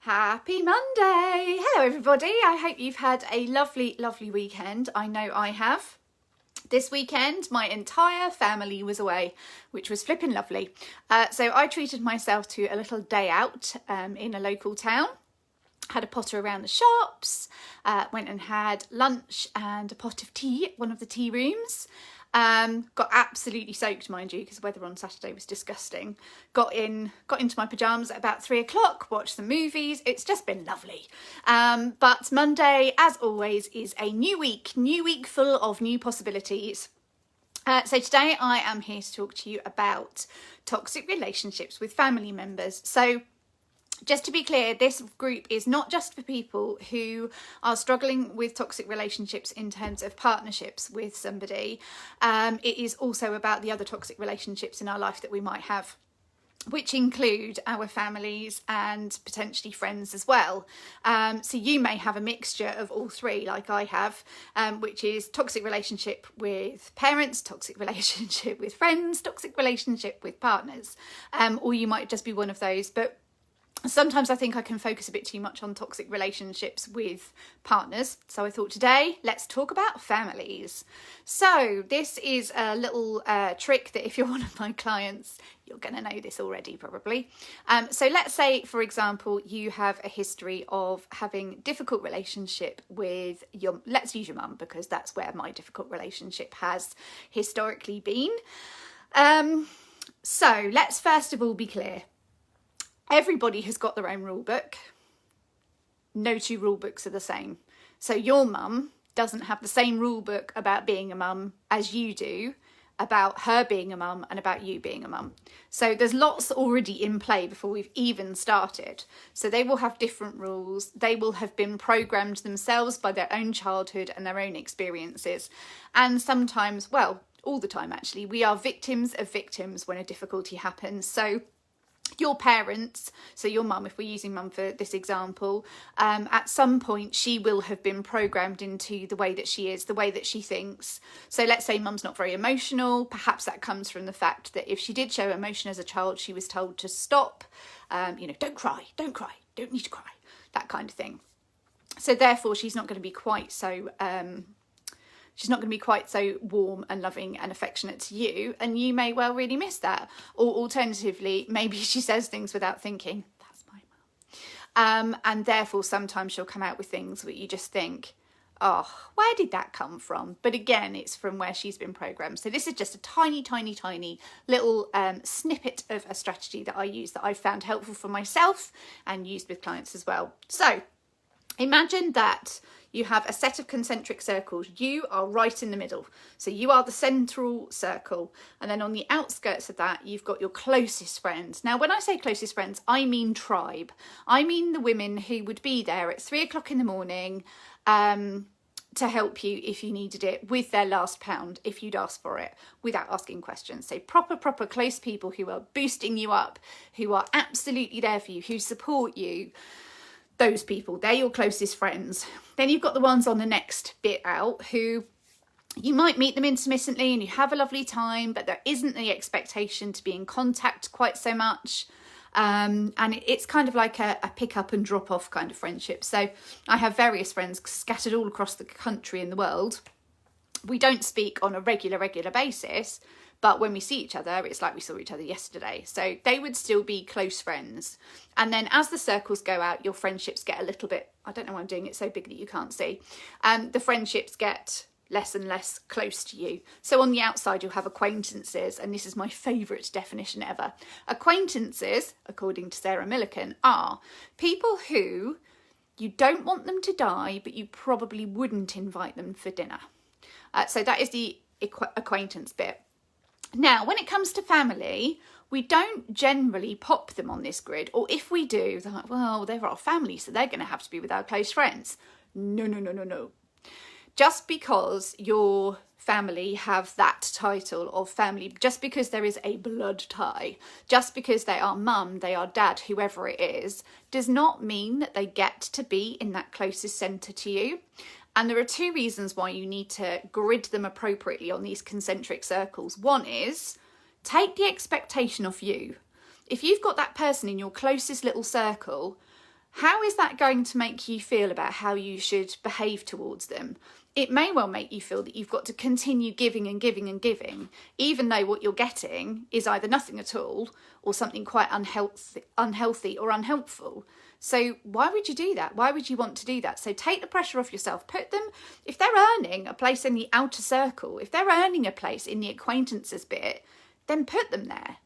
Happy Monday! Hello everybody, I hope you've had a lovely, lovely weekend. I know I have. This weekend, my entire family was away, which was flipping lovely. So I treated myself to a little day out in a local town. Had a potter around the shops, went and had lunch and a pot of tea at one of the tea rooms. Got absolutely soaked, mind you, because the weather on Saturday was disgusting. Got into my pyjamas at about 3 o'clock, watched some movies. It's just been lovely. But Monday, as always, is a new week full of new possibilities. So today I am here to talk to you about toxic relationships with family members. So just to be clear, this group is not just for people who are struggling with toxic relationships in terms of partnerships with somebody. It is also about the other toxic relationships in our life that we might have, which include our families and potentially friends as well. So you may have a mixture of all three, like I have, which is toxic relationship with parents, toxic relationship with friends, toxic relationship with partners, or you might just be one of those. But sometimes I think I can focus a bit too much on toxic relationships with partners. So I thought today, let's talk about families. So this is a little trick that if you're one of my clients, you're going to know this already probably. So let's say, for example, you have a history of having difficult relationship with let's use your mum, because that's where my difficult relationship has historically been. So let's first of all be clear. Everybody has got their own rule book. No two rule books are the same. So your mum doesn't have the same rule book about being a mum as you do about her being a mum and about you being a mum. So there's lots already in play before we've even started. So they will have different rules. They will have been programmed themselves by their own childhood and their own experiences. And sometimes, well, all the time actually, we are victims of victims when a difficulty happens. So your parents, so your mum, if we're using mum for this example, at some point she will have been programmed into the way that she is, the way that she thinks. So let's say mum's not very emotional. Perhaps that comes from the fact that if she did show emotion as a child, she was told to stop, don't cry, don't need to cry, that kind of thing. So therefore she's not going to be quite so warm and loving and affectionate to you, and you may well really miss that. Or alternatively, maybe she says things without thinking, that's my mum. And therefore sometimes she'll come out with things where you just think, oh, where did that come from? But again, it's from where she's been programmed. So this is just a tiny little snippet of a strategy that I use that I've found helpful for myself and used with clients as well. So imagine that you have a set of concentric circles. You are right in the middle. So you are the central circle. And then on the outskirts of that, you've got your closest friends. Now, when I say closest friends, I mean tribe. I mean the women who would be there at 3 o'clock in the morning to help you if you needed it with their last pound, if you'd ask for it, without asking questions. So proper close people who are boosting you up, who are absolutely there for you, who support you. Those people, they're your closest friends. Then you've got the ones on the next bit out who you might meet them intermittently and you have a lovely time, but there isn't the expectation to be in contact quite so much. And it's kind of like a pick up and drop off kind of friendship. So I have various friends scattered all across the country and the world. We don't speak on a regular basis, but when we see each other, it's like we saw each other yesterday. So they would still be close friends. And then as the circles go out, your friendships get a little bit, I don't know why I'm doing it so big that you can't see. The friendships get less and less close to you. So on the outside, you'll have acquaintances. And this is my favourite definition ever. Acquaintances, according to Sarah Millican, are people who you don't want them to die, but you probably wouldn't invite them for dinner. So that is the acquaintance bit. Now, when it comes to family, we don't generally pop them on this grid. Or if we do, they're like, well, they're our family, so they're going to have to be with our close friends. No. Just because your family have that title of family, just because there is a blood tie, just because they are mum, they are dad, whoever it is, does not mean that they get to be in that closest centre to you. And there are two reasons why you need to grid them appropriately on these concentric circles. One is, take the expectation off you. If you've got that person in your closest little circle, how is that going to make you feel about how you should behave towards them? It may well make you feel that you've got to continue giving and giving and giving, even though what you're getting is either nothing at all or something quite unhealthy or unhelpful. So why would you do that? Why would you want to do that? So take the pressure off yourself. Put them, if they're earning a place in the outer circle, if they're earning a place in the acquaintances bit, then put them there.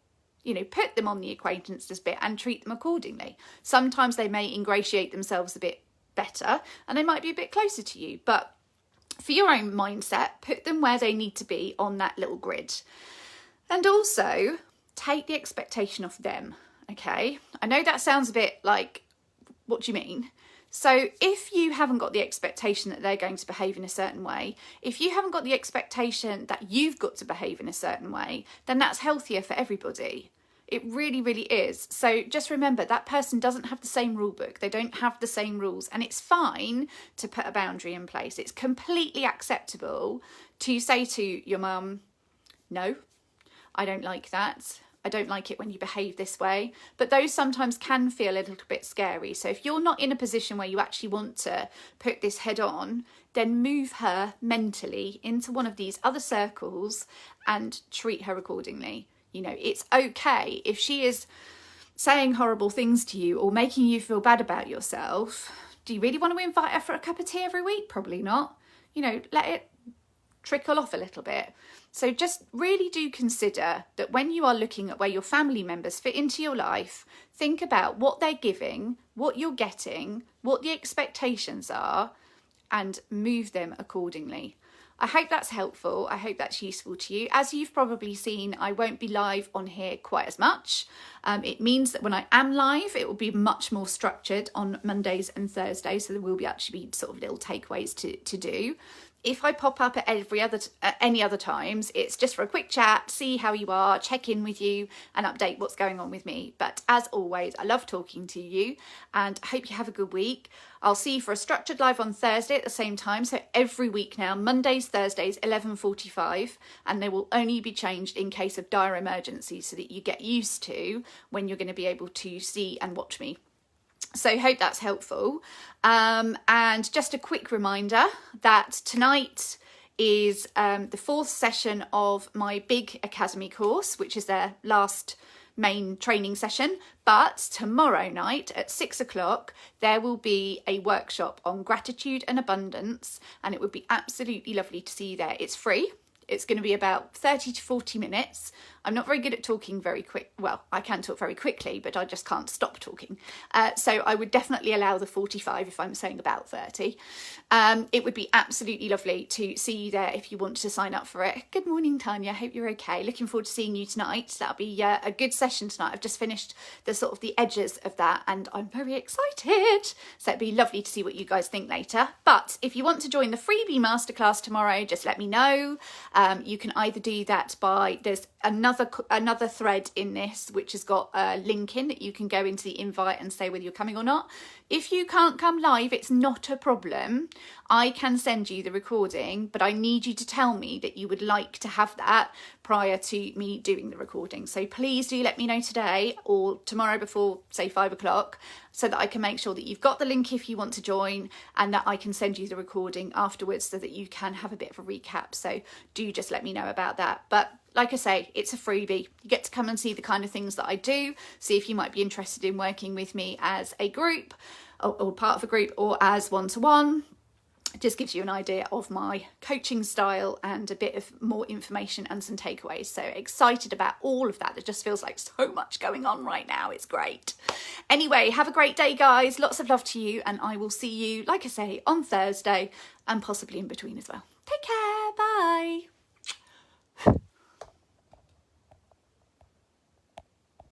You know, put them on the acquaintances bit and treat them accordingly. Sometimes they may ingratiate themselves a bit better and they might be a bit closer to you, but for your own mindset, put them where they need to be on that little grid. And also take the expectation off them, okay? I know that sounds a bit like, what do you mean? So if you haven't got the expectation that they're going to behave in a certain way, if you haven't got the expectation that you've got to behave in a certain way, then that's healthier for everybody. It really, really is. So just remember that person doesn't have the same rule book. They don't have the same rules, and it's fine to put a boundary in place. It's completely acceptable to say to your mum, no, I don't like that. I don't like it when you behave this way. But those sometimes can feel a little bit scary. So if you're not in a position where you actually want to put this head on, then move her mentally into one of these other circles and treat her accordingly. You know, it's okay if she is saying horrible things to you or making you feel bad about yourself. Do you really want to invite her for a cup of tea every week? Probably not. You know, let it trickle off a little bit. So just really do consider that when you are looking at where your family members fit into your life, think about what they're giving, what you're getting, what the expectations are, and move them accordingly. I hope that's helpful. I hope that's useful to you. As you've probably seen, I won't be live on here quite as much. It means that when I am live, it will be much more structured on Mondays and Thursdays. So there will be actually be sort of little takeaways to do. If I pop up at any other times, it's just for a quick chat, see how you are, check in with you and update what's going on with me. But as always, I love talking to you and I hope you have a good week. I'll see you for a structured live on Thursday at the same time. So every week now, Mondays, Thursdays, 11:45, and they will only be changed in case of dire emergency so that you get used to when you're going to be able to see and watch me. So hope that's helpful. And just a quick reminder that tonight is the fourth session of my Big Academy course, which is their last main training session. But tomorrow night at 6 o'clock, there will be a workshop on gratitude and abundance, and it would be absolutely lovely to see you there. It's free. It's going to be about 30 to 40 minutes. I'm not very good at talking very quick. Well, I can talk very quickly, but I just can't stop talking. So I would definitely allow the 45 if I'm saying about 30. It would be absolutely lovely to see you there if you want to sign up for it. Good morning, Tanya. Hope you're okay. Looking forward to seeing you tonight. That'll be a good session tonight. I've just finished the sort of the edges of that and I'm very excited. So it'd be lovely to see what you guys think later. But if you want to join the freebie masterclass tomorrow, just let me know. You can either do that by, there's another thread in this which has got a link in that you can go into the invite and say whether you're coming or not. If you can't come live, it's not a problem. I can send you the recording, but I need you to tell me that you would like to have that prior to me doing the recording. So please do let me know today or tomorrow before, say, 5 o'clock, so that I can make sure that you've got the link if you want to join and that I can send you the recording afterwards so that you can have a bit of a recap. So do just let me know about that. But like I say, it's a freebie. You get to come and see the kind of things that I do, see if you might be interested in working with me as a group or part of a group or as one-to-one. It just gives you an idea of my coaching style and a bit of more information and some takeaways. So excited about all of that. It just feels like so much going on right now. It's great. Anyway, have a great day, guys. Lots of love to you. And I will see you, like I say, on Thursday and possibly in between as well. Take